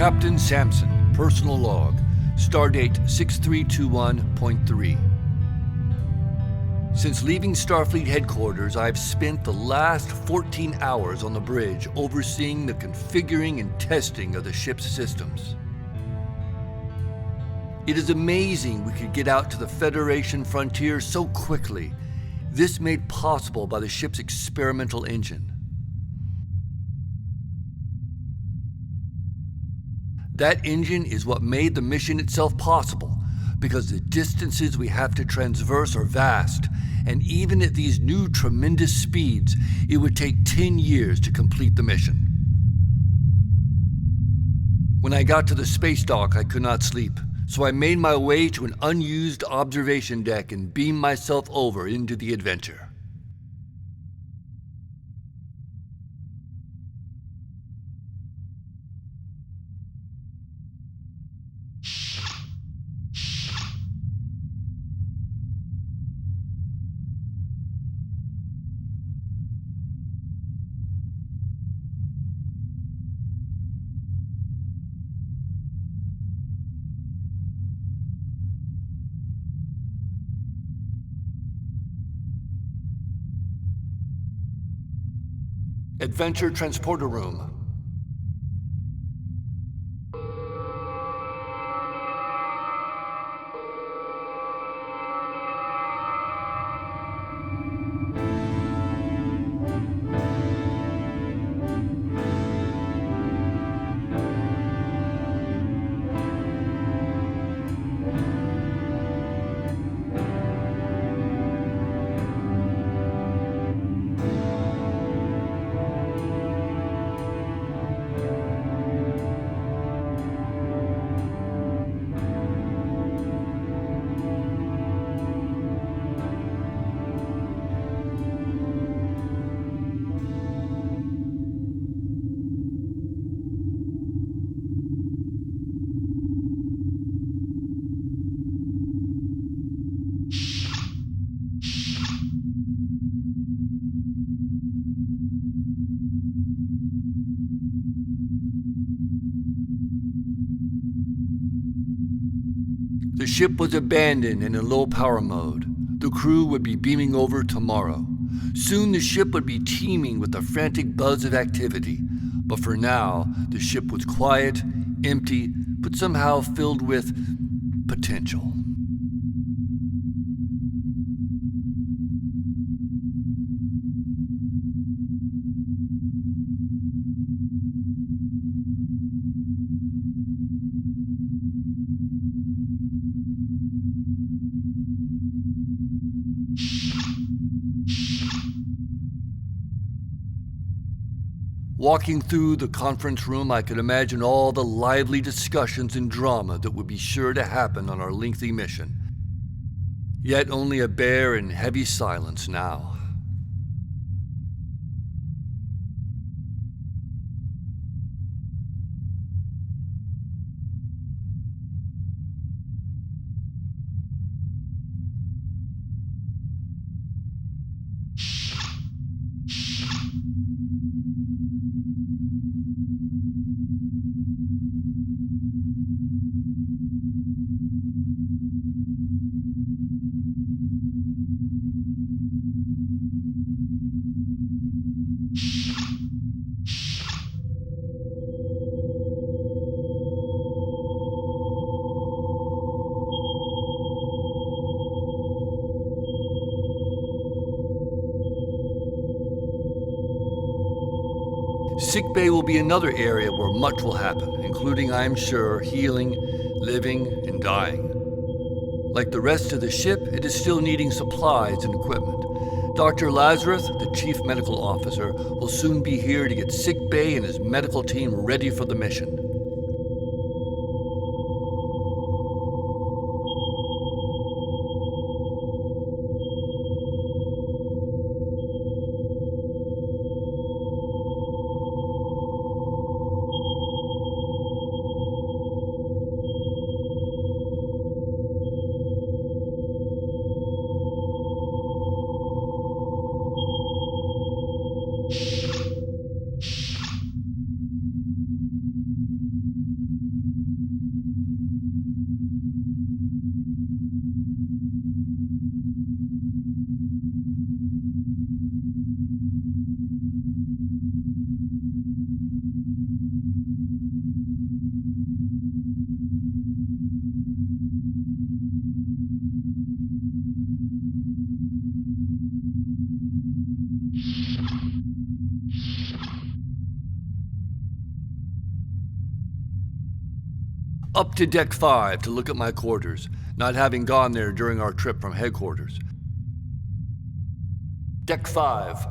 Captain Sampson, personal log, stardate 6321.3. Since leaving Starfleet headquarters, I've spent the last 14 hours on the bridge overseeing the configuring and testing of the ship's systems. It is amazing we could get out to the Federation frontier so quickly. This made possible by the ship's experimental engine. That engine is what made the mission itself possible, because the distances we have to traverse are vast, and even at these new tremendous speeds, it would take 10 years to complete the mission. When I got to the space dock, I could not sleep, so I made my way to an unused observation deck and beamed myself over into the adventure. Adventure Transporter Room. The ship was abandoned and in low power mode. The crew would be beaming over tomorrow. Soon the ship would be teeming with a frantic buzz of activity. But for now, the ship was quiet, empty, but somehow filled with potential. Walking through the conference room, I could imagine all the lively discussions and drama that would be sure to happen on our lengthy mission. Yet only a bare and heavy silence now. Sickbay will be another area where much will happen, including, I am sure, healing, living, and dying. Like the rest of the ship, it is still needing supplies and equipment. Dr. Lazarus, the chief medical officer, will soon be here to get Sickbay and his medical team ready for the mission. Up to Deck 5 to look at my quarters, not having gone there during our trip from headquarters. Deck 5.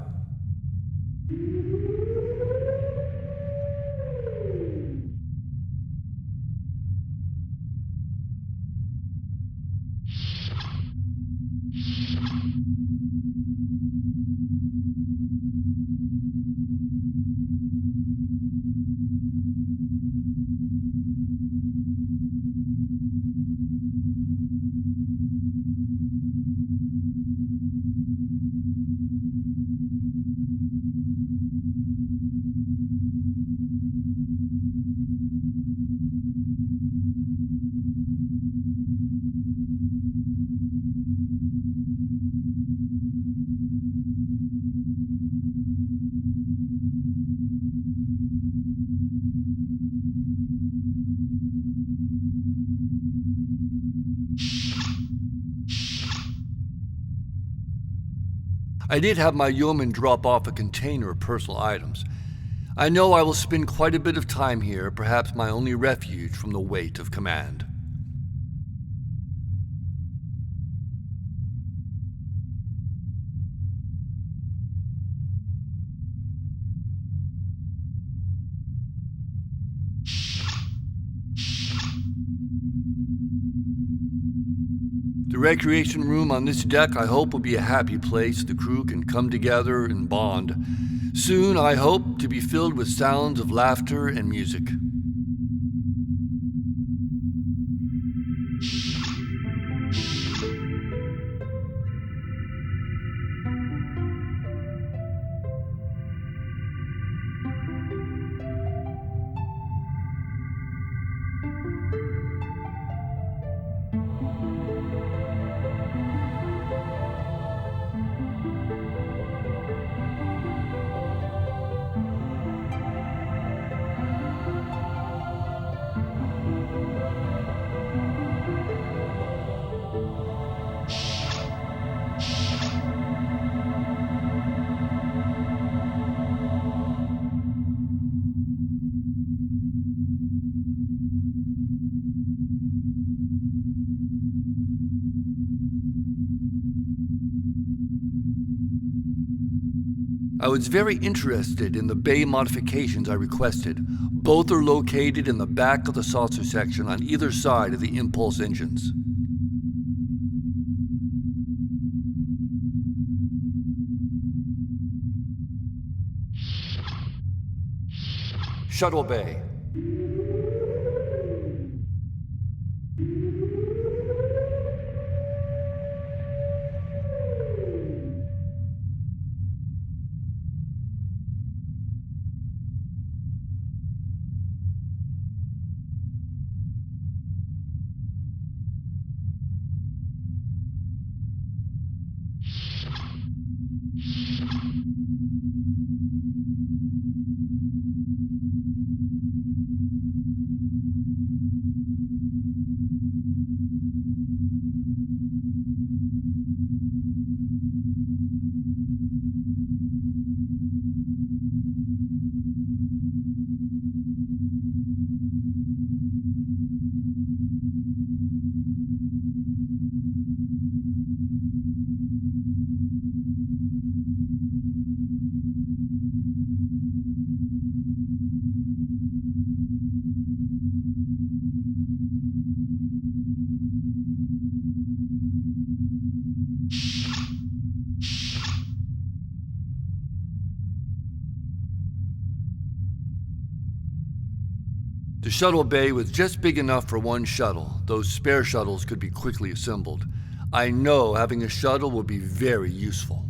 I did have my yeoman drop off a container of personal items. I know I will spend quite a bit of time here, perhaps my only refuge from the weight of command. The recreation room on this deck, I hope, will be a happy place the crew can come together and bond. Soon, I hope, to be filled with sounds of laughter and music. I was very interested in the bay modifications I requested. Both are located in the back of the saucer section on either side of the impulse engines. Shuttle bay. The shuttle bay was just big enough for one shuttle. Those spare shuttles could be quickly assembled. I know having a shuttle will be very useful.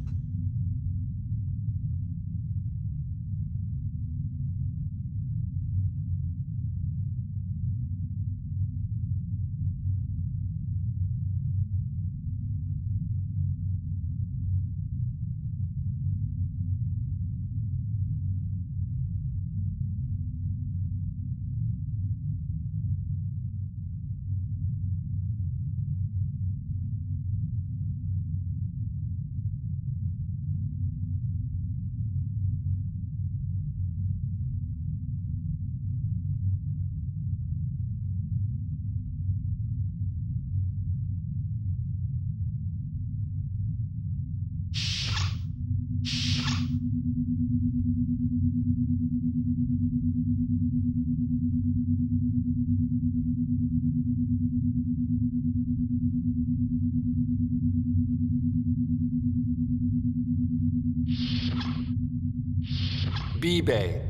B Bay.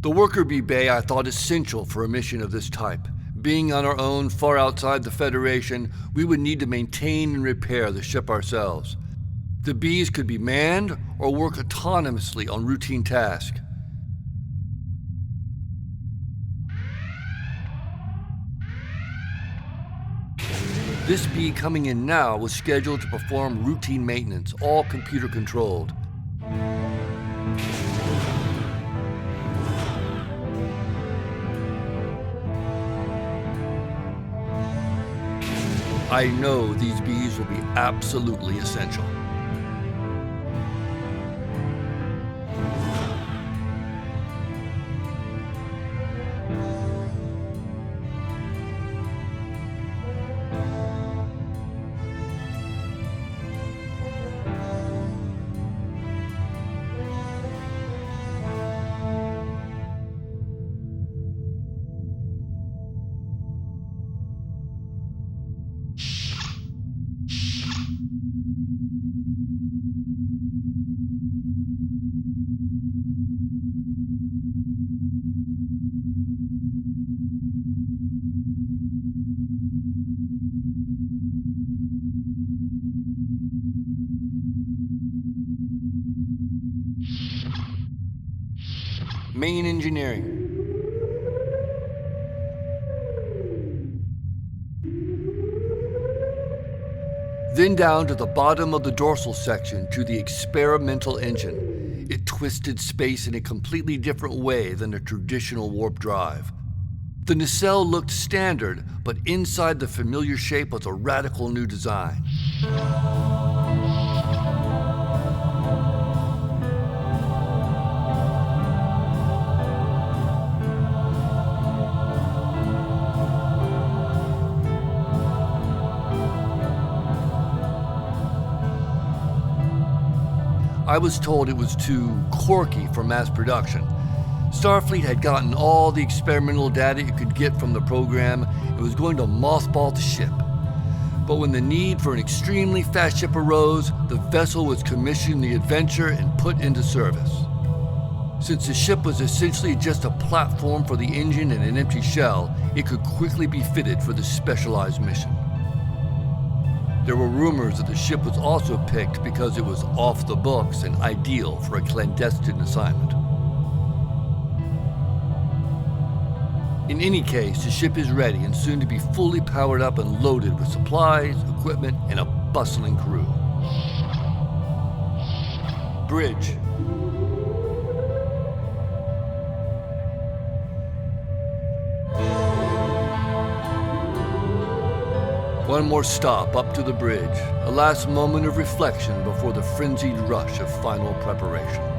The worker bee bay I thought essential for a mission of this type. Being on our own, far outside the Federation, we would need to maintain and repair the ship ourselves. The bees could be manned or work autonomously on routine tasks. This bee coming in now was scheduled to perform routine maintenance, all computer controlled. I know these bees will be absolutely essential. Main engineering. Then down to the bottom of the dorsal section to the experimental engine. It twisted space in a completely different way than a traditional warp drive. The nacelle looked standard, but inside the familiar shape was a radical new design. I was told it was too quirky for mass production. Starfleet had gotten all the experimental data it could get from the program and was going to mothball the ship. But when the need for an extremely fast ship arose, the vessel was commissioned the Adventure and put into service. Since the ship was essentially just a platform for the engine and an empty shell, it could quickly be fitted for this specialized mission. There were rumors that the ship was also picked because it was off the books and ideal for a clandestine assignment. In any case, the ship is ready and soon to be fully powered up and loaded with supplies, equipment, and a bustling crew. Bridge. One more stop up to the bridge, a last moment of reflection before the frenzied rush of final preparation.